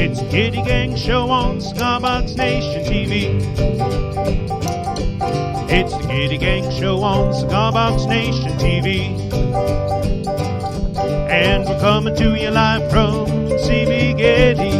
It's Kitty Gang Show on Scarbox Nation TV. It's the Kitty Gang Show on Scarbox Nation TV. And we're coming to you live from CB Getty.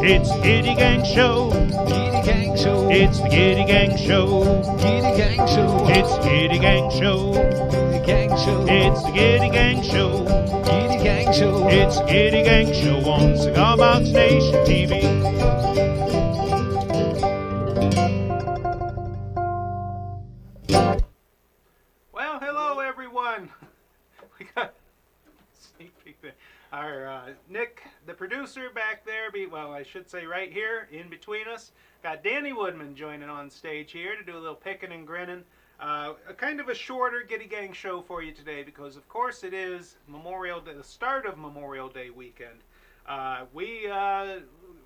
It's the Kitty Gang Show. Kitty Gang Show. It's the Kitty Gang Show. Kitty Gang Show. It's the Kitty Gang Show. Kitty Gang Show. It's the Kitty Gang Show. Kitty Gang Show. It's the Kitty Gang Show on Cigarbox Nation TV. Well, hello everyone. We got sneak peek there. Our Nick, the producer back there, well, I should say right here, in between us. Got Danny Woodman joining on stage here to do a little picking and grinning. A kind of a shorter Kitty Gang show for you today because, of course, it is Memorial Day, the start of Memorial Day weekend. We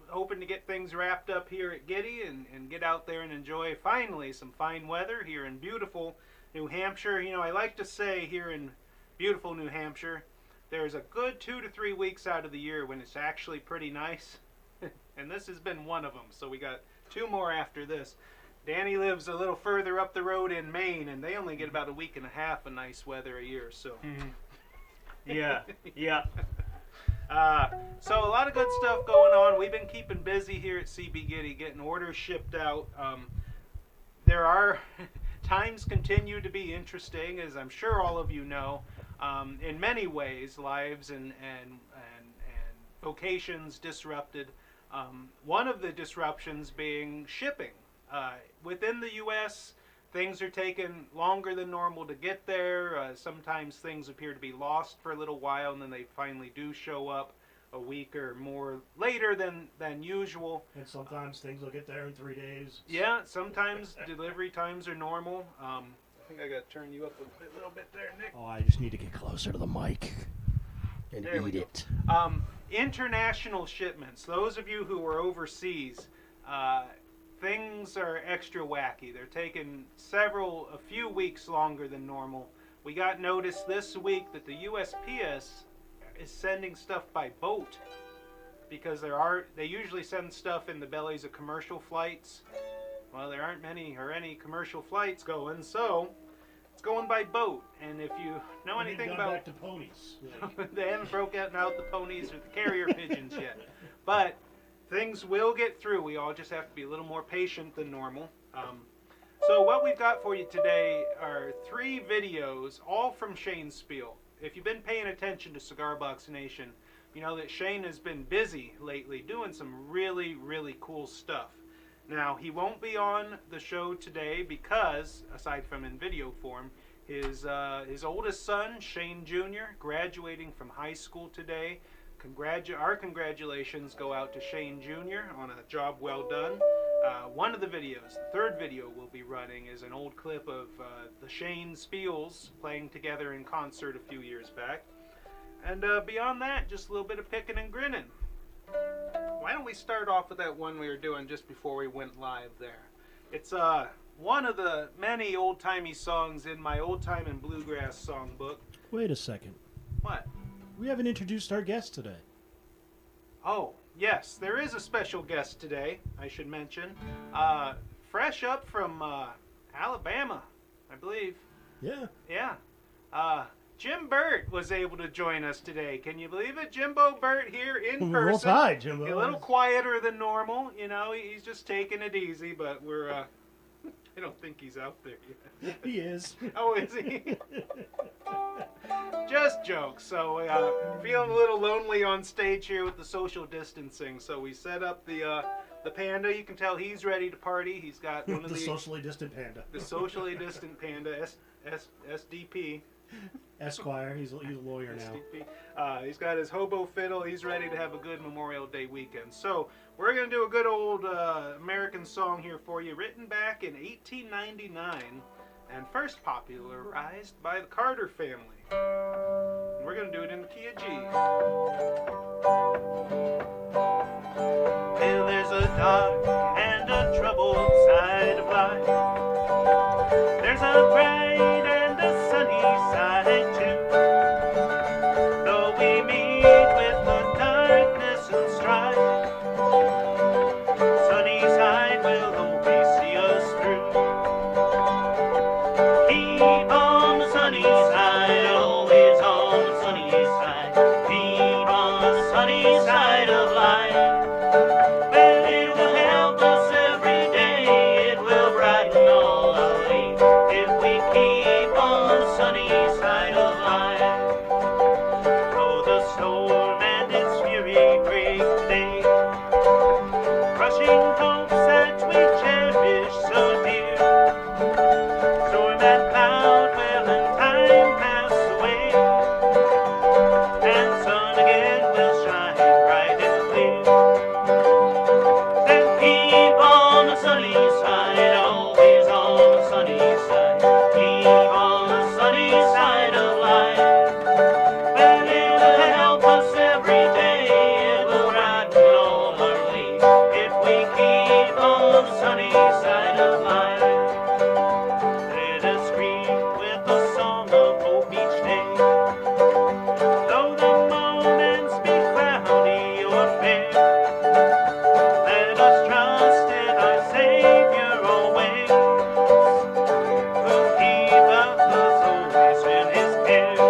hoping to get things wrapped up here at Giddy and get out there and enjoy finally some fine weather here in beautiful New Hampshire. You know, I like to say here in beautiful New Hampshire, there's a good 2 to 3 weeks out of the year when it's actually pretty nice. And this has been one of them. So we got 2 more after this. Danny lives a little further up the road in Maine, and they only get about a week and a half of nice weather a year. So, Yeah. So a lot of good stuff going on. We've been keeping busy here at CB Giddy, getting orders shipped out. There are times continue to be interesting, as I'm sure all of you know. In many ways, lives and vocations disrupted. One of the disruptions being shipping. Within the U.S., things are taking longer than normal to get there. Sometimes things appear to be lost for a little while, and then they finally do show up a week or more later than usual. And sometimes things will get there in 3 days. Yeah, sometimes delivery times are normal. I think I got to turn you up a little bit there, Nick. Oh, I just need to get closer to the mic and There we eat go. it. International shipments. Those of you who are overseas, things are extra wacky. They're taking a few weeks longer than normal. We got notice this week that the USPS is sending stuff by boat because they usually send stuff in the bellies of commercial flights. Well, there aren't any commercial flights going, so it's going by boat. And if you know anything about back to ponies. they haven't broken out the ponies or the carrier pigeons yet. But things will get through. We all just have to be a little more patient than normal. So what we've got for you today are 3 videos, all from Shane Spiel. If you've been paying attention to Cigar Box Nation, you know that Shane has been busy lately doing some really, really cool stuff. Now, he won't be on the show today because, aside from in video form, his oldest son, Shane Jr., graduating from high school today. Our congratulations go out to Shane Jr. on a job well done. One of the videos, the 3rd video we'll be running, is an old clip of the Shane Spiels playing together in concert a few years back. And beyond that, just a little bit of picking and grinning. Why don't we start off with that one we were doing just before we went live there? It's one of the many old-timey songs in my old-time and bluegrass songbook. Wait a second. What? We haven't introduced our guest today. Oh, yes, there is a special guest today, I should mention. Fresh up from Alabama, I believe. Yeah. Yeah. Jim Burt was able to join us today. Can you believe it? Jimbo Burt here in Roll person. Tide, Jimbo. A little quieter than normal. You know, he's just taking it easy, but we're, I don't think he's out there yet. He is. Oh, is he? Just jokes. So, feeling a little lonely on stage here with the social distancing. So we set up the panda. You can tell he's ready to party. He's got one of The the socially distant panda. the socially distant panda, SDP. Esquire. He's a lawyer now. SDP. He's got his hobo fiddle. He's ready to have a good Memorial Day weekend. So we're going to do a good old American song here for you, written back in 1899 and first popularized by the Carter family. And we're going to do it in the key of G. Well, there's a dark and a troubled side of life. There's a bright and a sunny side too. Though we meet with the darkness and strife, sunny side will always see us through. Keep on the sunny side, always on the sunny side. Keep on the sunny side of life. Well, it will help us every day. It will brighten all our way if we keep on the sunny side of life. Though the storm and its fury break today, crushing hopes that we cherish so dear, storm and cloud will in time pass away, and sun again will shine bright and clear. And keep on the sunny side, always on the sunny side. Keep on the sunny side of life. Well, it will help us every day. It will brighten all our way if we keep on the sunny side of life. Let us greet with a song of hope each day. Though the moments be cloudy or fair, let us trust in our Savior always, who'll keep us always in His care.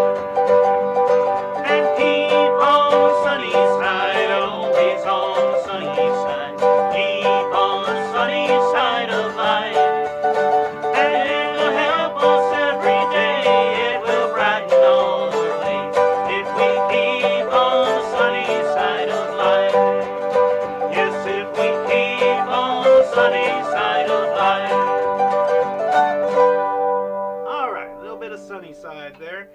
And keep on the sunny side, always on the sunny side. Keep on the sunny side of life. And it will help us every day. It will brighten all the way if we keep on the sunny side of life. Yes, if we keep on the sunny side of life. All right, a little bit of sunny side there.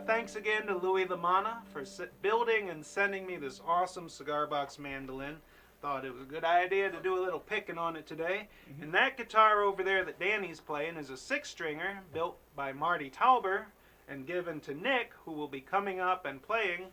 Thanks again to Louis Lamana for building and sending me this awesome cigar box mandolin. Thought it was a good idea to do a little picking on it today. And that guitar over there that Danny's playing is a 6-stringer built by Marty Tauber and given to Nick, who will be coming up and playing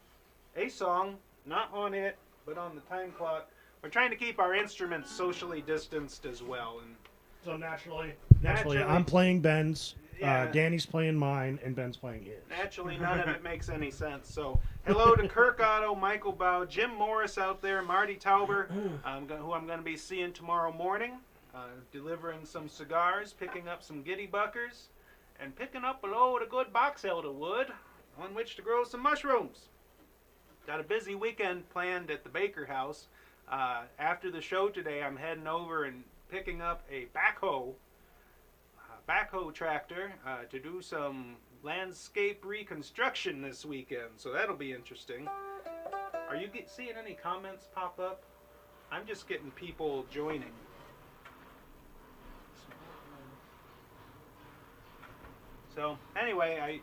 a song, not on it, but on the time clock. We're trying to keep our instruments socially distanced as well. And So naturally, Naturally. I'm playing Ben's. Yeah. Danny's playing mine, and Ben's playing his. naturally, none of it makes any sense. So, hello to Kirk Otto, Michael Bow, Jim Morris out there, Marty Tauber, who I'm going to be seeing tomorrow morning, delivering some cigars, picking up some giddy buckers, and picking up a load of good box elder wood on which to grow some mushrooms. Got a busy weekend planned at the Baker House. After the show today, I'm heading over and picking up a backhoe tractor to do some landscape reconstruction this weekend. So that'll be interesting. Are you seeing any comments pop up? I'm just getting people joining. So anyway, I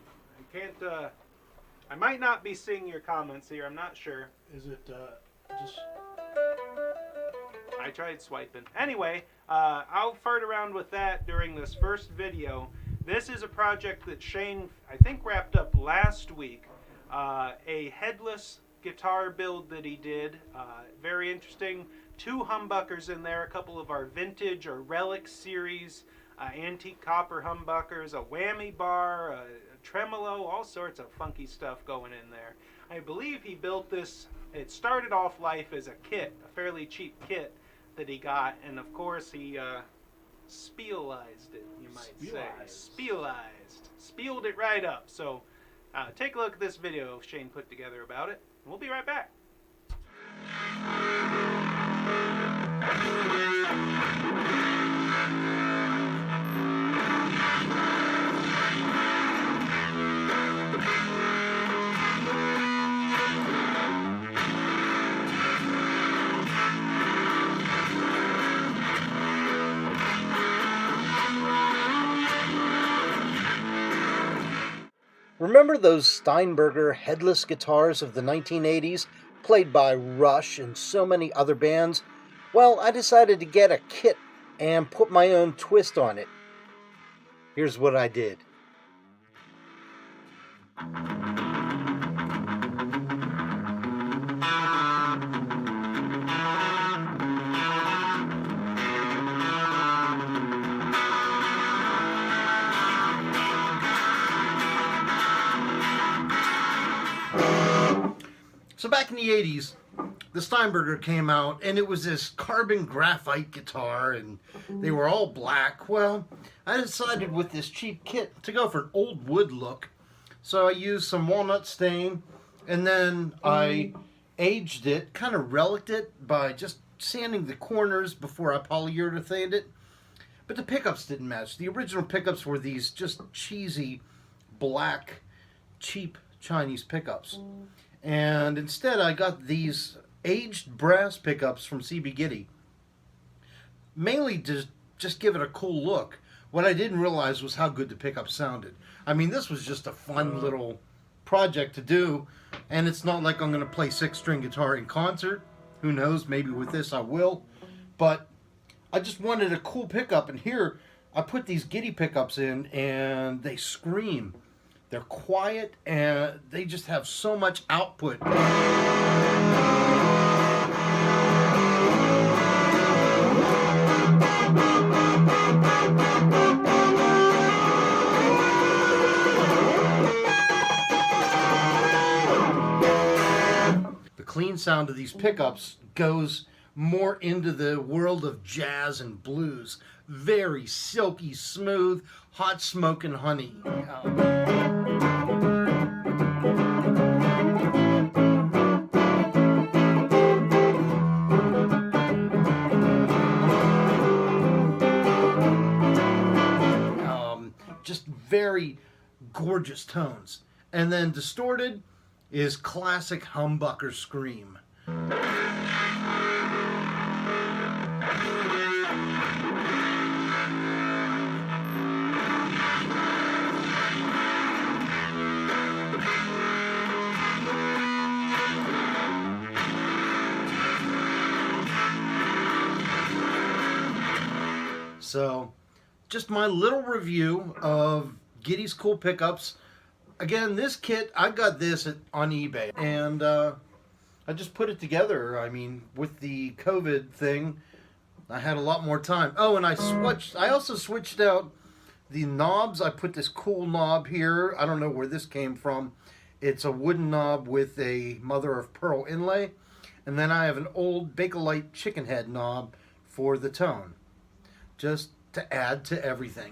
can't. I might not be seeing your comments here. I'm not sure. Is it just? I tried swiping. Anyway, I'll fart around with that during this first video. This is a project that Shane, I think, wrapped up last week. A headless guitar build that he did. Very interesting. 2 humbuckers in there, a couple of our vintage or relic series antique copper humbuckers, a whammy bar, a tremolo, all sorts of funky stuff going in there. I believe he built this, it started off life as a kit, a fairly cheap kit that he got, and of course he spielized it, you might say. Spieled it right up. So take a look at this video Shane put together about it, and we'll be right back. Remember those Steinberger headless guitars of the 1980s, played by Rush and so many other bands? Well, I decided to get a kit and put my own twist on it. Here's what I did. So back in the 80s, the Steinberger came out, and it was this carbon graphite guitar, and they were all black. Well, I decided with this cheap kit to go for an old wood look. So I used some walnut stain, and then I aged it, kind of reliced it by just sanding the corners before I polyurethaned it. But the pickups didn't match. The original pickups were these just cheesy, black, cheap Chinese pickups. And instead I got these aged brass pickups from CB Giddy. Mainly to just give it a cool look. What I didn't realize was how good the pickups sounded. I mean, this was just a fun little project to do. And it's not like I'm going to play 6-string guitar in concert. Who knows, maybe with this I will. But I just wanted a cool pickup. And here I put these Giddy pickups in, and they scream. They're quiet, and they just have so much output. The clean sound of these pickups goes more into the world of jazz and blues. Very silky, smooth, hot smoking honey. Just very gorgeous tones. And then distorted is classic humbucker scream. So, just my little review of Giddy's cool pickups. Again, this kit, I got this on eBay, and I just put it together. I mean, with the COVID thing, I had a lot more time. Oh, and I also switched out the knobs. I put this cool knob here. I don't know where this came from. It's a wooden knob with a mother of pearl inlay. And then I have an old Bakelite chicken head knob for the tone, just to add to everything.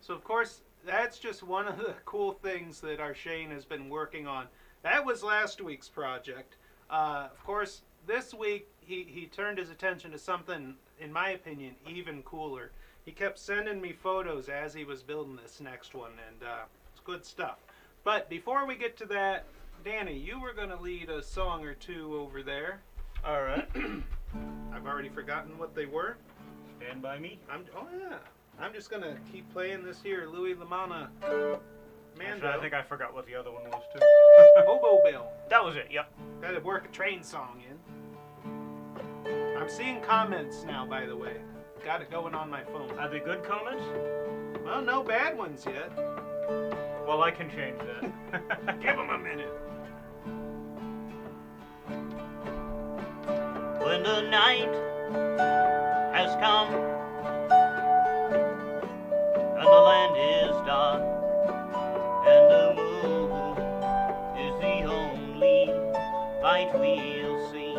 So, of course, that's just one of the cool things that our Shane has been working on. That was last week's project. Of course, this week he turned his attention to something, in my opinion, even cooler. He kept sending me photos as he was building this next one, and it's good stuff. But before we get to that, Danny, you were going to lead a song or two over there. All right. I've already forgotten what they were. Stand by me. Oh, yeah. I'm just going to keep playing this here Louis Lamana Mando. Actually, I think I forgot what the other one was, too. Hobo Bill. That was it, yep. Got to work a train song in. I'm seeing comments now, by the way. Got it going on my phone. Are they good comments? Well, no bad ones yet. Well, I can change that. Give them a minute. When the night has come and the land is dark and the moon is the only light we'll see.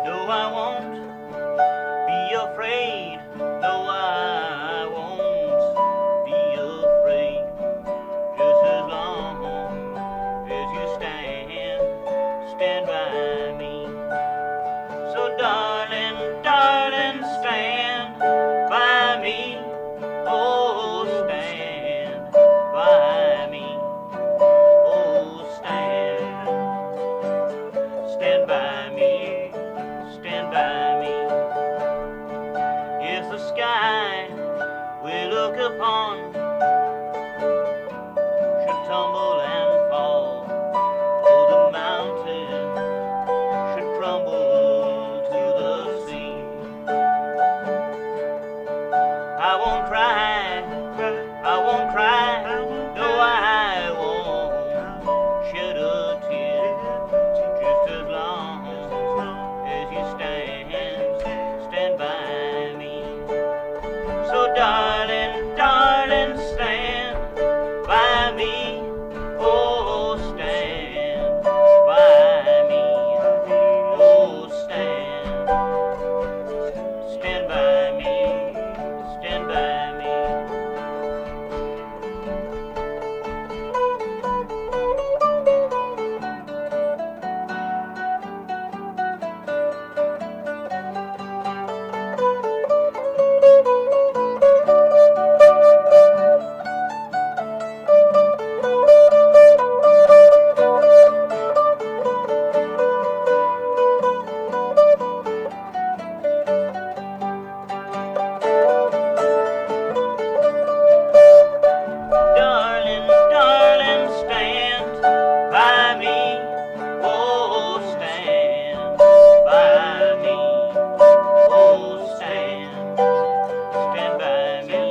No, I won't be afraid. No, I won't be afraid. Just as long as you stand by me. So darling, darling, stand by me. Oh, stand by me. Oh, stand by me. Stand by me. If the sky we look upon should tumble and fall, oh, the mountain should crumble to the sea, I won't cry, I won't cry, no, I won't shed a tear, just as long as you stand by me. So darling, darling, stand by me. Oh, stand by me. Oh, stand by me. Stand by me. Darling, darling, stand by me. Oh, stand by me. Oh, stand by me.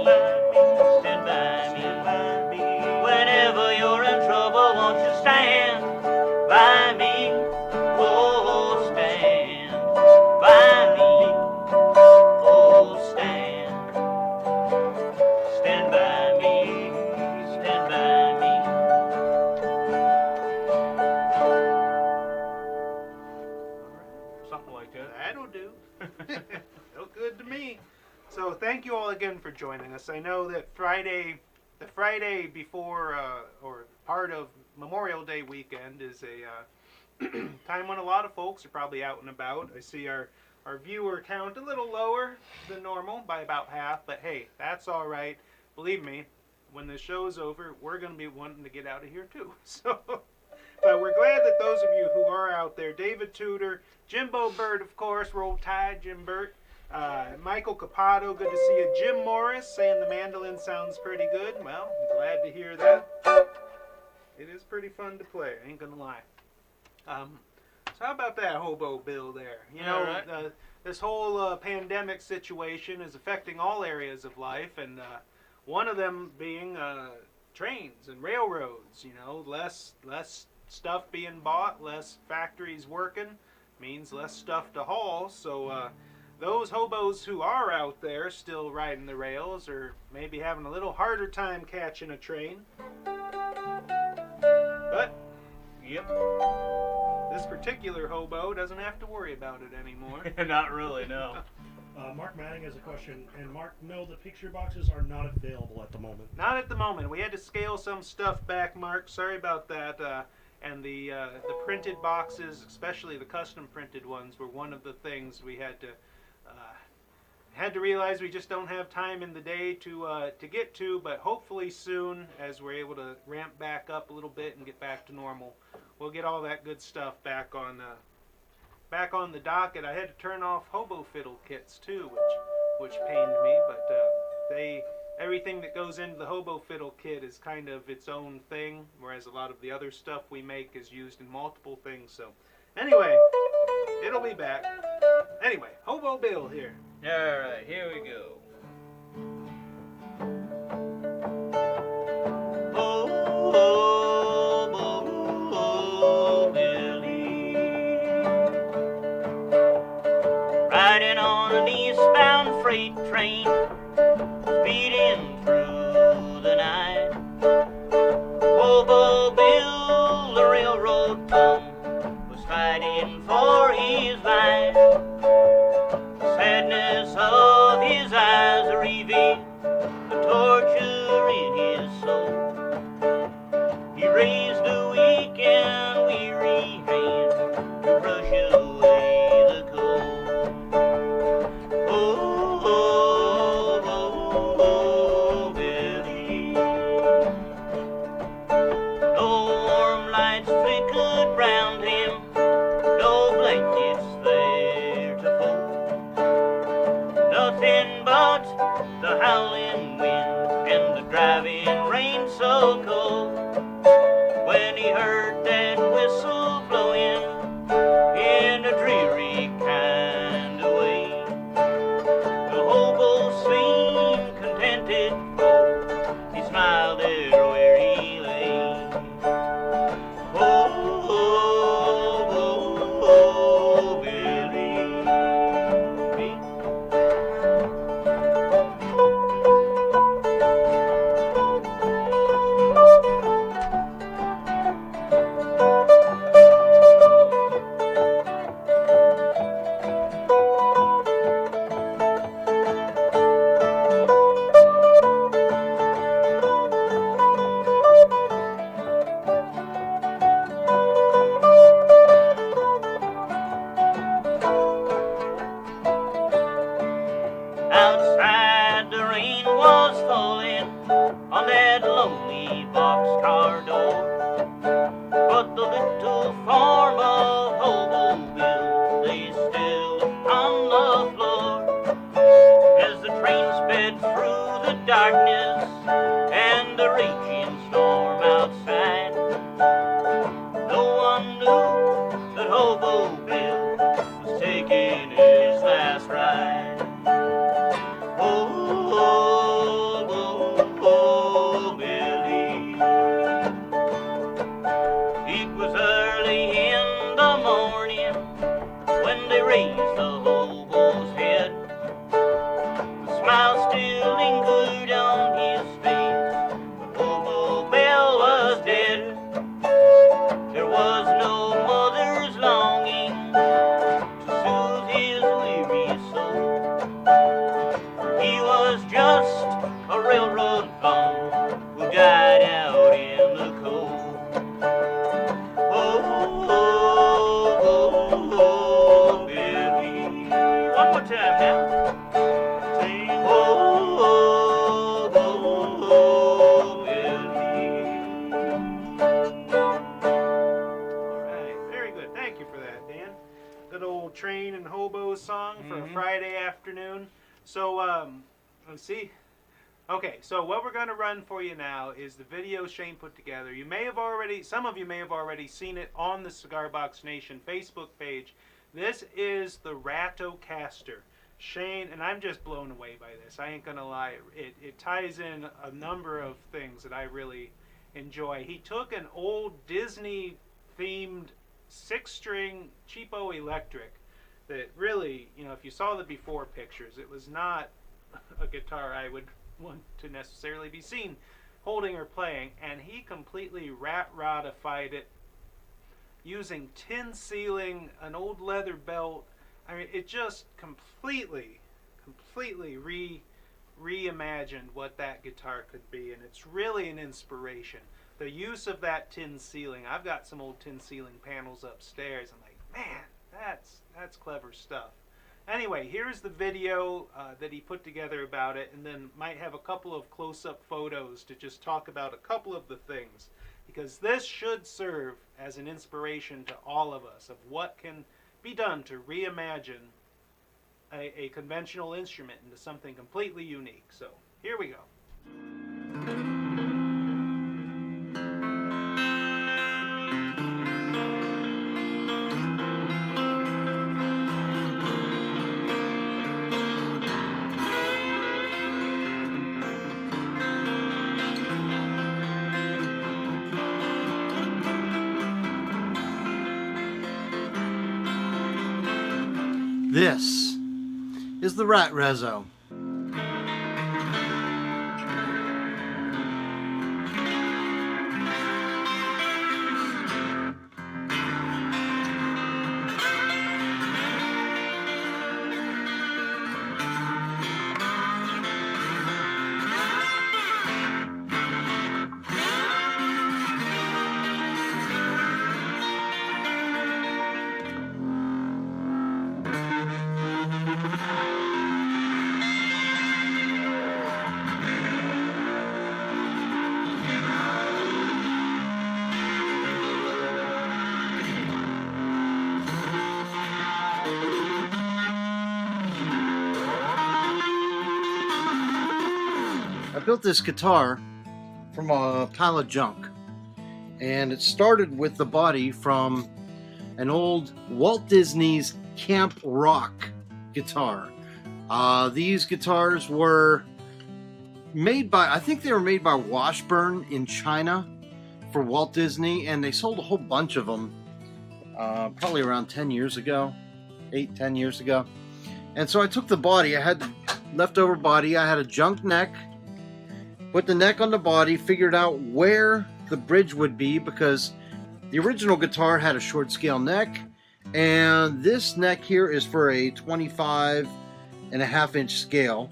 Stand by me. Whenever you're in trouble, won't you stand by me? Oh, stand by me. Oh, stand by me. Stand by me. Something like that. That'll do. Felt good to me. So thank you all again for joining us. I know that the Friday before or part of Memorial Day weekend is a time when a lot of folks are probably out and about. I see our viewer count a little lower than normal by about half, but hey, that's all right. Believe me, when the show's over, we're going to be wanting to get out of here too. So, but we're glad that those of you who are out there, David Tudor, Jimbo Bird, of course, Roll Tide, Jim Burt, Michael Capato, good to see you. Jim Morris saying the mandolin sounds pretty good. Well, I'm glad to hear that. It is pretty fun to play, I ain't gonna lie. So how about that Hobo Bill there? You know, All right. this whole pandemic situation is affecting all areas of life, and one of them being trains and railroads. Less stuff being bought, less factories working, means less stuff to haul. So those hobos who are out there still riding the rails are maybe having a little harder time catching a train. But Yep. this particular hobo doesn't have to worry about it anymore. Not really, no. Mark Manning has a question, and Mark, no, the picture boxes are not available at the moment. Not at the moment. We had to scale some stuff back, Mark. Sorry about that. And the printed boxes, especially the custom printed ones, were one of the things we had to realize we just don't have time in the day to get to. But hopefully soon, as we're able to ramp back up a little bit and get back to normal, we'll get all that good stuff back on the docket. I had to turn off hobo fiddle kits too, which pained me. But everything that goes into the hobo fiddle kit is kind of its own thing, whereas a lot of the other stuff we make is used in multiple things. So anyway, it'll be back. Anyway, Hobo Bill here. Alright, here we go. Oh, Billy, riding on an eastbound freight train, speeding through the night. Hobo Bill, the railroad bum, was fighting for his life. The sadness of his eyes revealed the torture in his soul. He raised a weak and weary hand to brush away the cold. Oh, oh, oh, oh, Billy. No warm lights flickered round him, no blankets there to fold. Nothing but the howling wind and the driving rain so cold. When he heard that whistle blowing in a dreary kind of way, the hobo seemed contented, for he smiled there where he lay. Oh, oh, oh, oh, Billy. Outside the rain was falling on that lonely boxcar door, but the little form of Hobo Bill lay still upon the floor. As the train sped through the darkness and the raging storm outside, no one knew that Hobo Bill was taking his last ride. Oh, oh, oh, oh, Billy. It was early in the morning when they raised the hobo's head. The smile still lingered on his face, but Hobo Bill was dead. There was no mother's longing to soothe his weary soul. He was just a railroad bum who died out in the cold. Oh, oh, oh, oh, Billy. One more time now. Sing. Oh, oh, oh, oh, Billy. All right, very good. Thank you for that, Dan. Good old train and hobo song for a Friday afternoon. So, let's see. Okay, so what we're going to run for you now is the video Shane put together. Some of you may have already seen it on the Cigar Box Nation Facebook page. This is the Ratocaster. Shane, and I'm just blown away by this. I ain't gonna lie. It ties in a number of things that I really enjoy. He took an old Disney-themed 6-string cheapo electric that really, you know, if you saw the before pictures, it was not a guitar I would want to necessarily be seen holding or playing, and he completely rat-rodified it using tin sealing, an old leather belt. I mean, it just completely reimagined what that guitar could be, and it's really an inspiration. The use of that tin sealing, I've got some old tin sealing panels upstairs. I'm like, man, that's clever stuff. Anyway, here's the video that he put together about it, and then might have a couple of close-up photos to just talk about a couple of the things, because this should serve as an inspiration to all of us of what can be done to reimagine a conventional instrument into something completely unique. So here we go. This is the Rat Rezo. I built this guitar from a pile of junk, and it started with the body from an old Walt Disney's Camp Rock guitar. These guitars were made by, I think they were made by Washburn in China for Walt Disney, and they sold a whole bunch of them probably around 10 years ago, 8-10 years ago. And so I took the body, I had the leftover body, I had a junk neck, put the neck on the body, figured out where the bridge would be, because the original guitar had a short scale neck, and this neck here is for a 25.5-inch scale.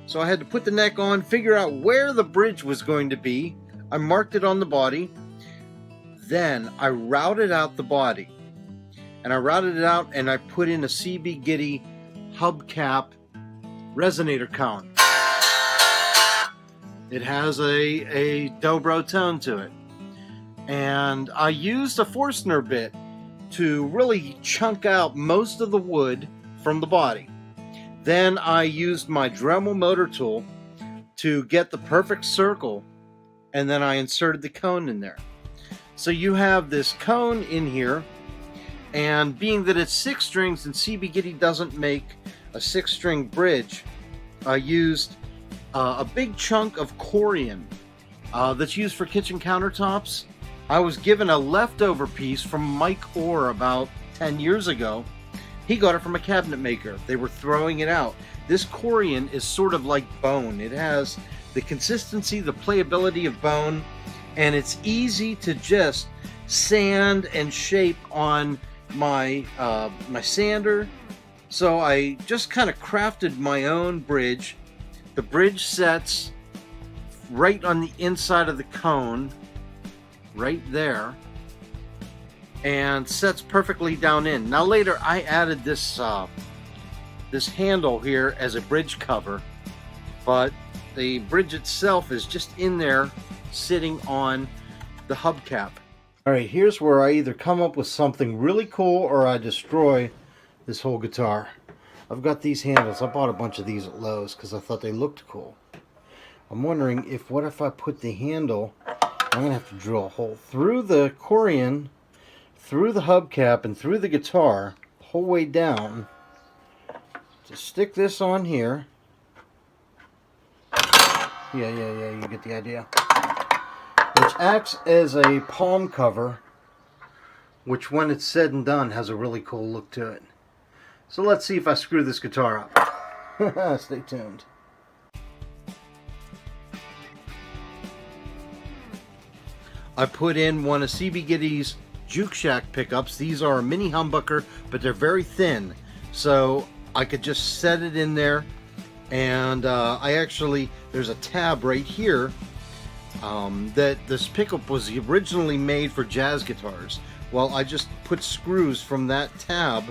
So I had to put the neck on, figure out where the bridge was going to be. I marked it on the body. Then I routed out the body. And I routed it out and I put in a CB Giddy hubcap resonator cone. It has a dobro tone to it. And I used a Forstner bit to really chunk out most of the wood from the body. Then I used my Dremel motor tool to get the perfect circle, and then I inserted the cone in there. So you have this cone in here, and being that it's 6 strings and CB Giddy doesn't make a 6-string bridge, I used a big chunk of corian that's used for kitchen countertops. I was given a leftover piece from Mike Orr about 10 years ago. He got it from a cabinet maker. They were throwing it out. This corian is sort of like bone. It has the consistency, the playability of bone, and it's easy to just sand and shape on my my sander. So I just kind of crafted my own bridge. The bridge sets right on the inside of the cone, right there, and sets perfectly down in. Now later I added this this handle here as a bridge cover, but the bridge itself is just in there sitting on the hubcap. Alright, here's where I either come up with something really cool or I destroy this whole guitar. I've got these handles. I bought a bunch of these at Lowe's because I thought they looked cool. I'm wondering what if I put the handle, I'm going to have to drill a hole through the corian, through the hubcap, and through the guitar, the whole way down Just stick this on here. Yeah, you get the idea. Which acts as a palm cover, which when it's said and done has a really cool look to it. So let's see if I screw this guitar up. Stay tuned. I put in one of CB Giddy's Juke Shack pickups. These are a mini humbucker, but they're very thin. So I could just set it in there. And there's a tab right here that this pickup was originally made for jazz guitars. Well, I just put screws from that tab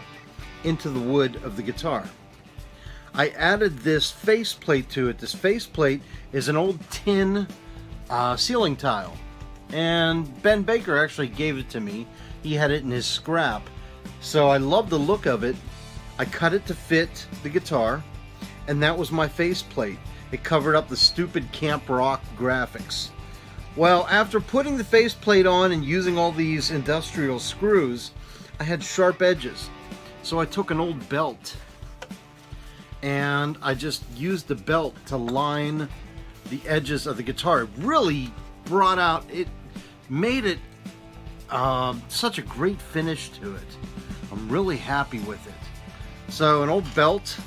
into the wood of the guitar. I added this faceplate to it. This faceplate is an old tin ceiling tile. And Ben Baker actually gave it to me. He had it in his scrap. So I love the look of it. I cut it to fit the guitar, and that was my faceplate. It covered up the stupid Camp Rock graphics. Well, after putting the faceplate on and using all these industrial screws, I had sharp edges. So I took an old belt, and I just used the belt to line the edges of the guitar. It really brought out, it made it such a great finish to it. I'm really happy with it. So an old belt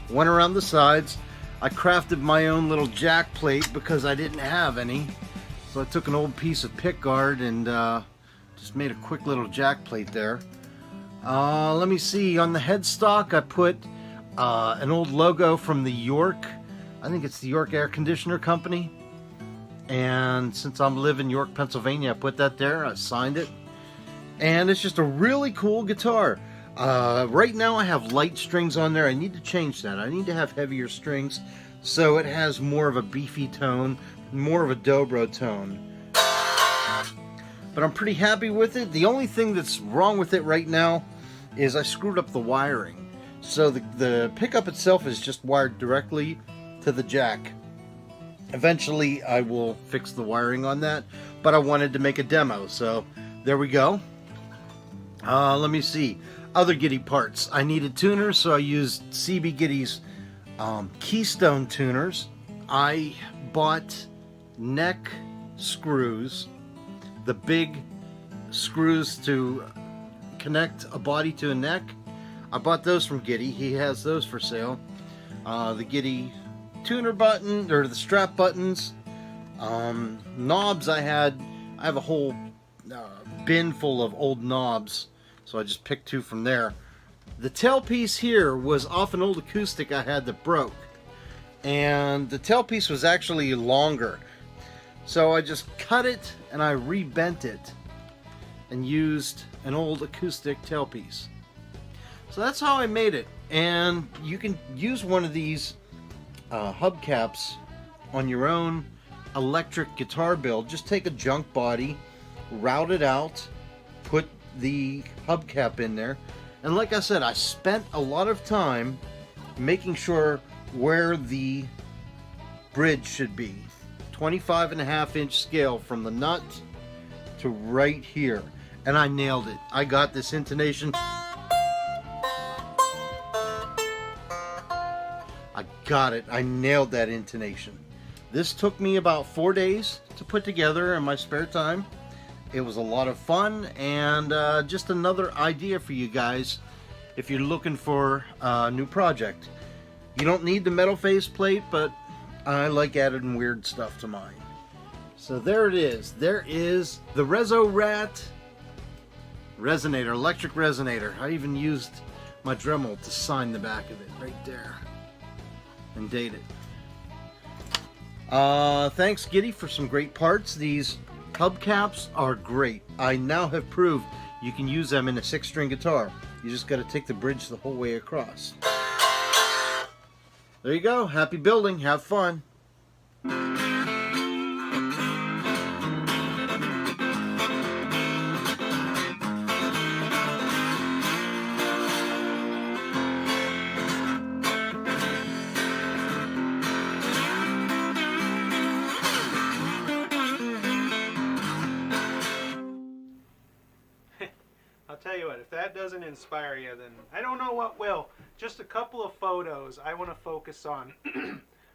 went around the sides. I crafted my own little jack plate because I didn't have any. So I took an old piece of pick guard and just made a quick little jack plate there. Let me see, on the headstock I put an old logo from the York, I think it's the York Air Conditioner Company. And since I live in York, Pennsylvania, I put that there. I signed it. And it's just a really cool guitar. Right now I have light strings on there. I need to change that. I need to have heavier strings so it has more of a beefy tone, more of a dobro tone. But I'm pretty happy with it. The only thing that's wrong with it right now is I screwed up the wiring. So the pickup itself is just wired directly to the jack. Eventually I will fix the wiring on that, but I wanted to make a demo, so there we go. Let me see. Other Giddy parts. I needed tuners, so I used CB Giddy's Keystone tuners. I bought neck screws, the big screws to connect a body to a neck. I bought those from Giddy. He has those for sale. The Giddy tuner button, or the strap buttons, knobs. I have a whole bin full of old knobs, so I just picked two from there. The tailpiece here was off an old acoustic I had that broke, and the tailpiece was actually longer, so I just cut it and I rebent it and used an old acoustic tailpiece. So that's how I made it. And you can use one of these hubcaps on your own electric guitar build. Just take a junk body, route it out, put the hubcap in there, and like I said, I spent a lot of time making sure where the bridge should be. 25.5-inch scale from the nut to right here, and I nailed it. I got this intonation. I got it. I nailed that intonation. This took me about 4 days to put together in my spare time. It was a lot of fun, and just another idea for you guys if you're looking for a new project. You don't need the metal faceplate, but I like adding weird stuff to mine. So there it is. There is the Rezo Rat resonator, electric resonator. I even used my Dremel to sign the back of it right there and date it. Thanks Giddy for some great parts. These hubcaps are great. I now have proved you can use them in a 6-string guitar. You just got to take the bridge the whole way across. There you go. Happy building. Have fun. I'll tell you what, if that doesn't inspire you, then I don't know what will. just a couple of photos I want to focus on.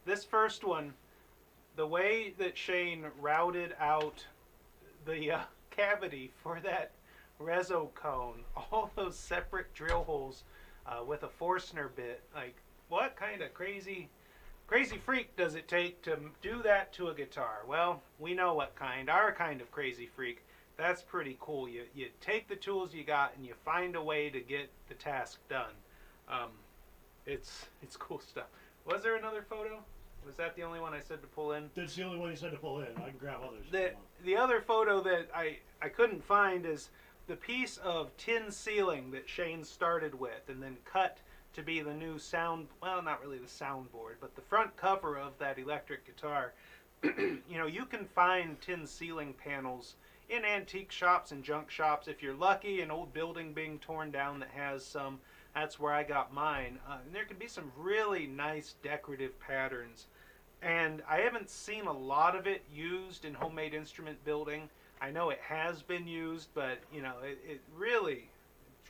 This first one, the way that Shane routed out the cavity for that reso cone, all those separate drill holes with a Forstner bit. Like, what kind of crazy freak does it take to do that to a guitar? Well, we know what kind. Our kind of crazy freak. That's pretty cool. You take the tools you got and you find a way to get the task done. It's cool stuff. Was there another photo? Was that the only one I said to pull in? That's the only one you said to pull in. I can grab others. if you want. The other photo that I couldn't find is the piece of tin ceiling that Shane started with and then cut to be the new sound, well, not really the soundboard, but the front cover of that electric guitar. You know, you can find tin ceiling panels in antique shops and junk shops. If you're lucky, an old building being torn down that has some, that's where I got mine. And there can be some really nice decorative patterns. And I haven't seen a lot of it used in homemade instrument building. I know it has been used, but you know, it's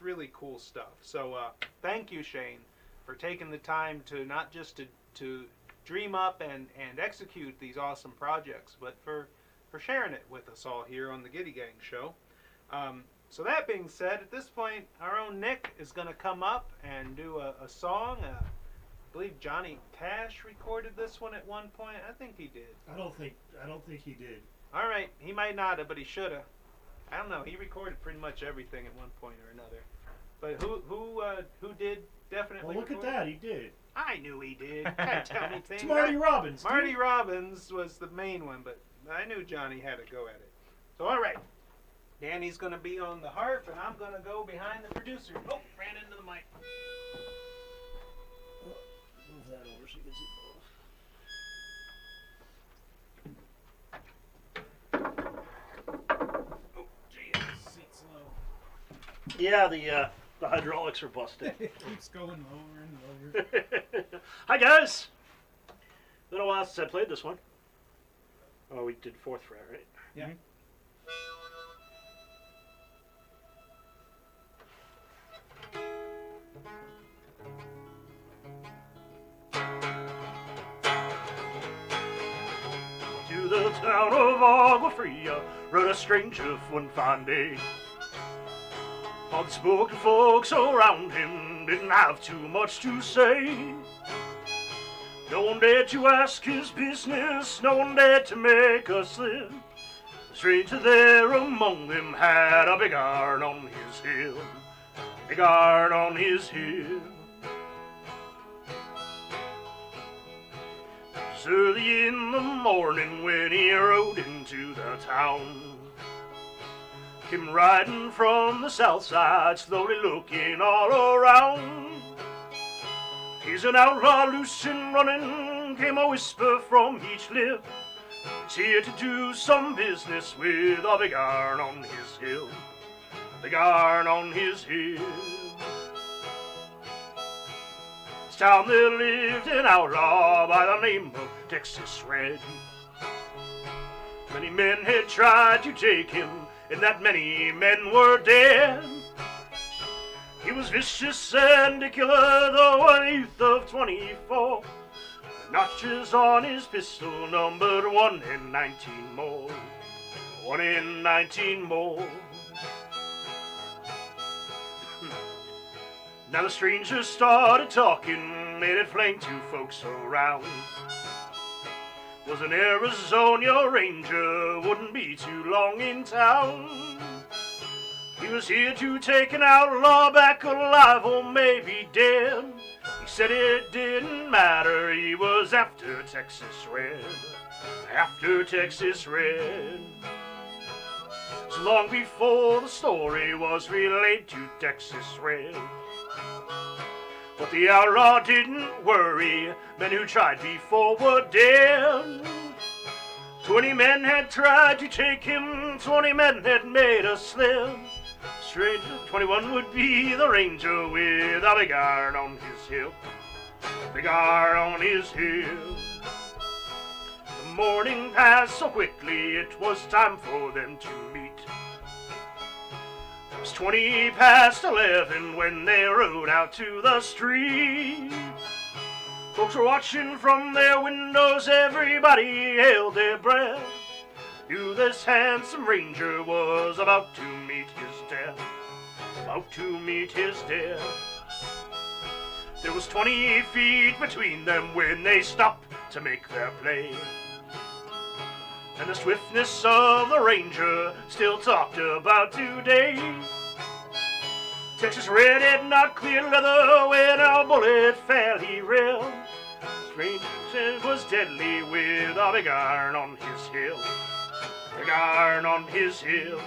really cool stuff. So thank you, Shane, for taking the time to not just to dream up and execute these awesome projects, but for sharing it with us all here on the Giddy Gang Show. So that being said, at this point, our own Nick is going to come up and do a song. I believe Johnny Cash recorded this one at one point. I think he did. I don't think he did. All right, he might not have, but he should have. I don't know. He recorded pretty much everything at one point or another. But who did definitely? Well, look at that. He did. I knew he did. You can't tell me things. It's Marty Robbins. dude. Marty Robbins was the main one, but I knew Johnny had to go at it. So all right, Danny's gonna be on the harp, and I'm gonna go behind the producer. Oh, ran into the mic. Move that over so you can see both. Oh, gee, the seat's low. Yeah, the hydraulics are busted. It keeps going lower and lower. Hi guys. Been a while since I played this one. Oh, we did 4th fret, right? Yeah. To the town of Agua Fria rode a stranger one fine day. Unspoken folks around him didn't have too much to say. No one dared to ask his business, no one dared to make a slip. The stranger there among them had a big iron on his hill, big iron on his hill. It was early in the morning when he rode into the town. Came riding from the south side, slowly looking all around. He's an outlaw loose and running, came a whisper from each lip. He's here to do some business with a big iron on his hill, big iron on his hill. This town there lived an outlaw by the name of Texas Red. Many men had tried to take him, and that many men were dead. He was vicious and a killer, though a youth of 24. The notches on his pistol numbered 1 in 19 more, 1 in 19 more. Now the stranger started talking, made it plain to folks around. Was an Arizona Ranger, wouldn't be too long in town. He was here to take an outlaw back alive or maybe dead. He said it didn't matter, he was after Texas Red, after Texas Red. So long before the story was relayed to Texas Red. But the outlaw didn't worry, men who tried before were dead. 20 men had tried to take him, 20 men had made a slip. Stranger 21 would be the ranger with a big iron on his hip, big iron on his hip. The morning passed so quickly, it was time for them to meet. It was 20 past 11 when they rode out to the street. Folks were watching from their windows, everybody held their breath. Knew this handsome ranger was about to meet his death. About to meet his death. There was 20 feet between them when they stopped to make their play. And the swiftness of the ranger still talked about today. Texas red had not clear leather when a bullet fell he railed. Strange was deadly with a big iron on his hill. Big iron on his hill.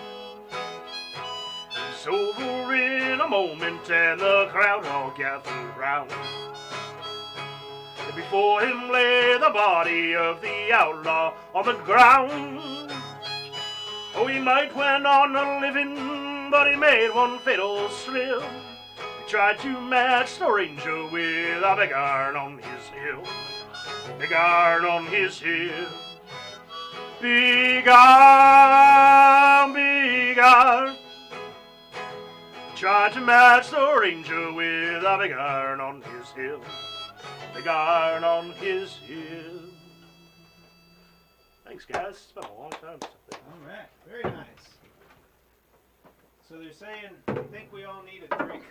It's over in a moment and the crowd all gathered round. And before him lay the body of the outlaw on the ground. Oh, he might went on a living, but he made one fatal slip. He tried to match the ranger with a big iron on his hill. Big iron on his hill. Big iron, big iron. Tried to match the ranger with a big iron on his hill. Big iron on his hill. Thanks, guys. It's been a long time since I played. All right, very nice. So they're saying they think we all need a drink.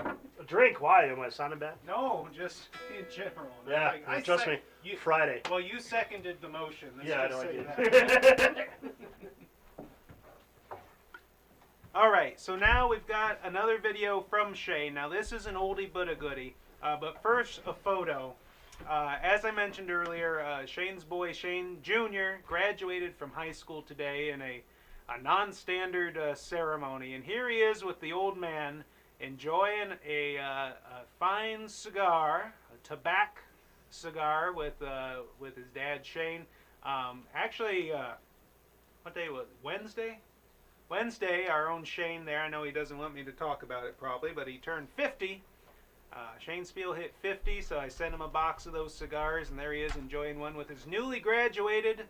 A drink? Why? Am I sounding bad? No, just in general. Yeah, trust me. You, Friday. well, you seconded the motion. Let's Yeah, I just know I say did. that. All right, so now we've got another video from Shane. Now this is an oldie but a goodie. But first, a photo. As I mentioned earlier, Shane's boy, Shane Jr., graduated from high school today in a non-standard ceremony. And here he is with the old man enjoying a fine cigar, a tobacco cigar with his dad, Shane. Actually, what day was it? Wednesday? Wednesday, our own Shane there, I know he doesn't want me to talk about it probably, but he turned 50. Shane Spiel hit 50, so I sent him a box of those cigars, and there he is enjoying one with his newly graduated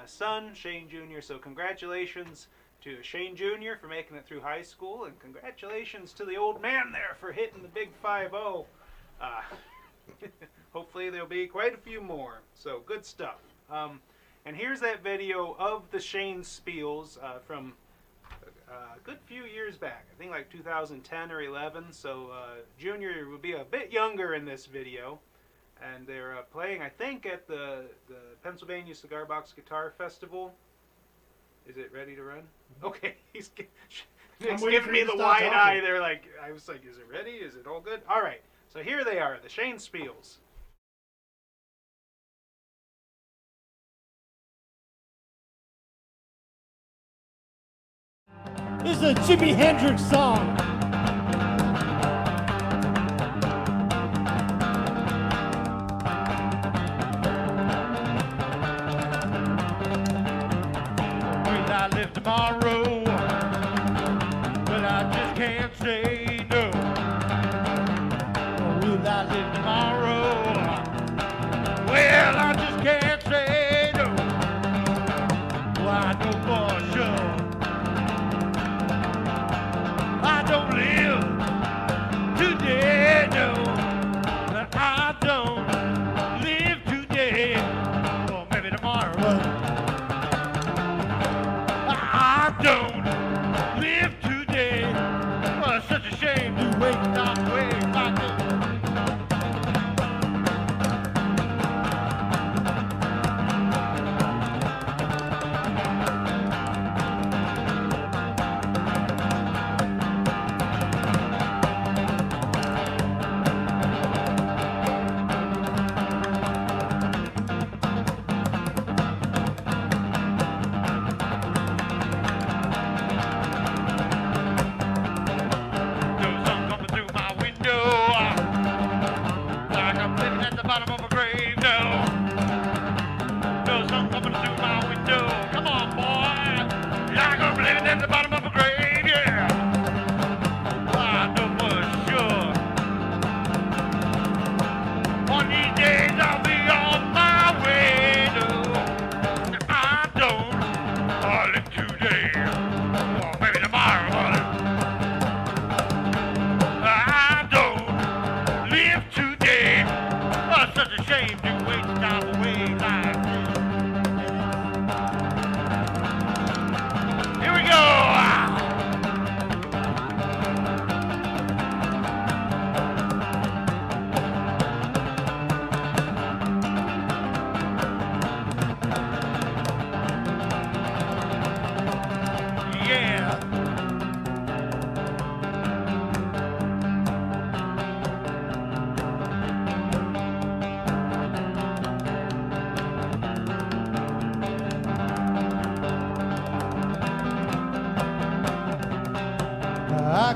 son, Shane Jr. So congratulations to Shane Jr. for making it through high school, and congratulations to the old man there for hitting the big 5-0. Hopefully there'll be quite a few more, so good stuff. And here's that video of the Shane Spiels from a good few years back. I think like 2010 or 11. So Junior will be a bit younger in this video. And they're playing, I think, at the Pennsylvania Cigar Box Guitar Festival. Is it ready to run? Okay, he's Nick's giving me the wide eye. They're like, I was like, is it ready? Is it all good? All right, so here they are, the Shane Spiels. This is a Jimi Hendrix song. Will I live tomorrow? But I just can't say no. Will I live tomorrow? Well, I just can't say no. Well, I know for sure I don't live today, no. I don't live today, or maybe tomorrow. I don't live today. Well, it's such a shame to wake up way like this.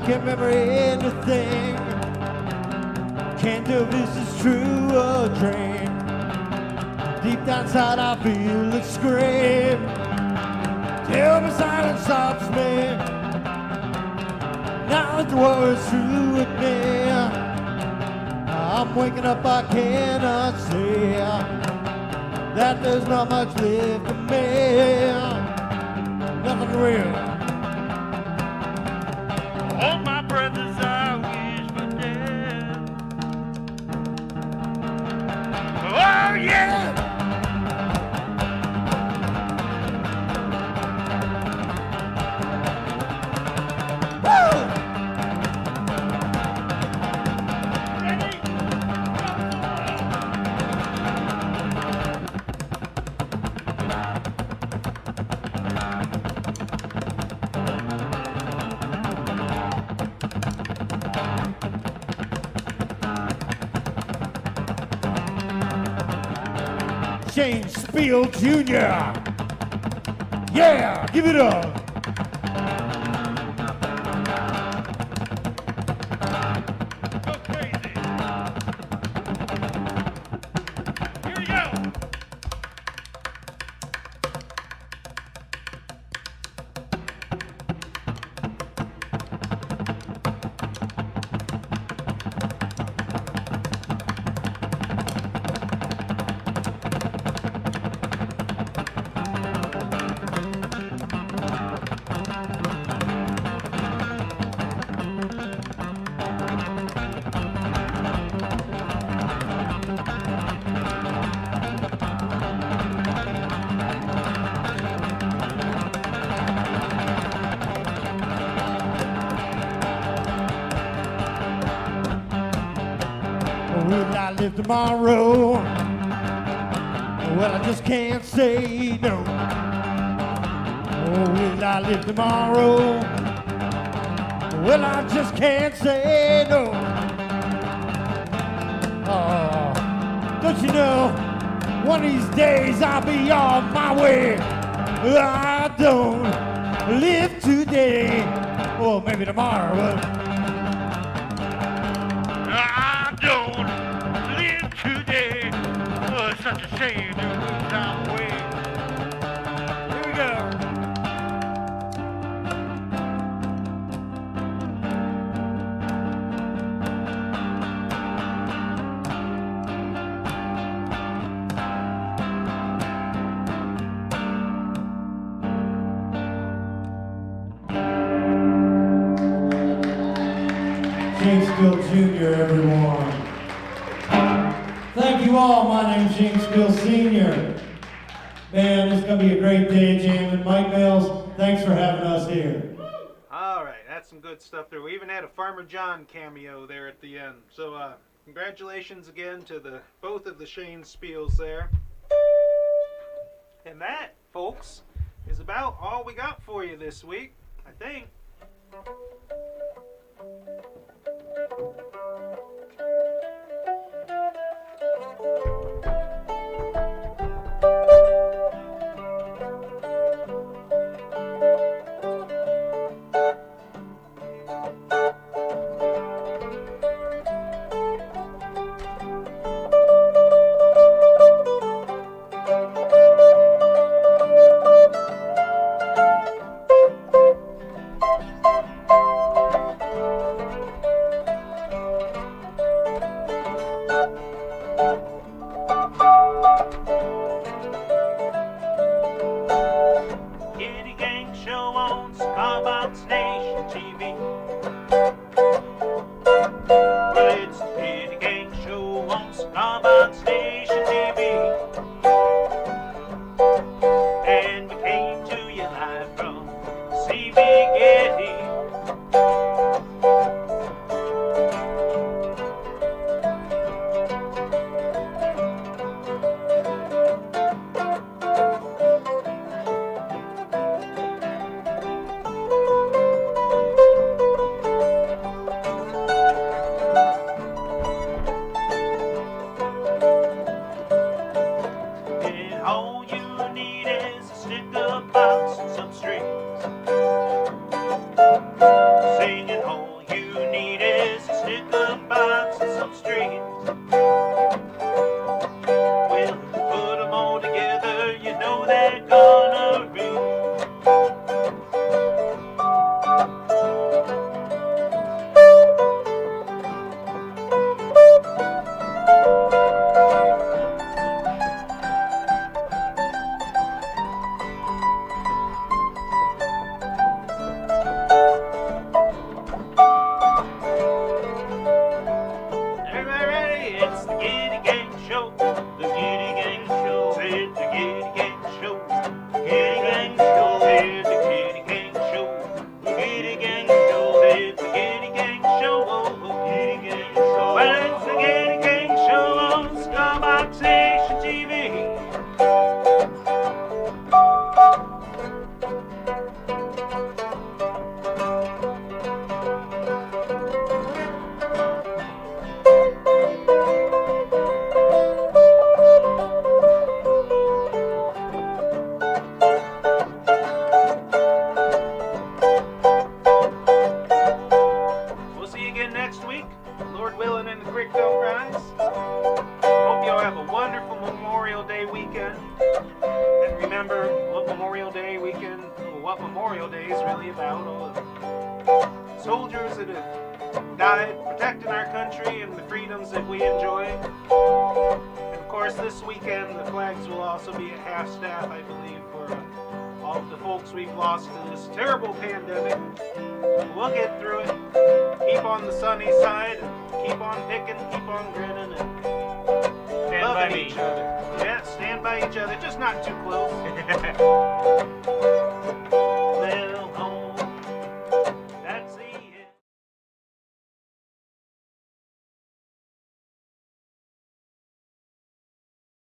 can't remember anything. Can't tell if this is true or a dream. Deep down inside I feel it scream. Tell me silence stops me. Now that the war is through with me, I'm waking up, I cannot see that there's not much left of me. Nothing real. All my brothers I wish were dead. Oh yeah! Shane Spiel Jr. Yeah, give it up. Go crazy. Here we go. Will I live tomorrow? Well, I just can't say no. Oh, will I live tomorrow? Well, I just can't say no. Oh, don't you know, one of these days I'll be on my way. I don't live today, or maybe tomorrow, but I don't live today. Oh, it's such a shame to lose our way. Here we go. James Spill Jr., everyone. Thank you all. My name's James Spill Sr. Man, it's going to be a great day jamming. Mike Mills, thanks for having us here. All right, that's some good stuff there. We even had a Farmer John cameo there at the end. So, congratulations again to both of the Shane Spiels there. And that, folks, is about all we got for you this week, I think. Kitty Gang Show on Cigar Station TV. Well, it's the Kitty Gang Show on Cigar Station TV. And we came to you live from CB Getty. It's the Giddy Gang Show. The Giddy Gang Show. It's the Giddy Gang Show. Giddy Gang Show. It's the Giddy Gang Show. The Giddy Gang Show. It's the Giddy Gang Show. Oh, Giddy Gang Show. Well, it's the Giddy Gang Show on Scarbox Nation TV. We'll see you again next week. Lord willing and the creek don't rise. Hope y'all have a wonderful Memorial Day weekend. And remember what Memorial Day weekend, or what Memorial Day is really about. All the soldiers that have died protecting our country and the freedoms that we enjoy. And of course, this weekend the flags will also be at half-staff, I believe, for all of the folks we've lost to this terrible pandemic. We'll get through it. Keep on the sunny side and keep on picking, keep on grinning, and Stand by loving me. each other. Yeah, stand by each other, just not too close.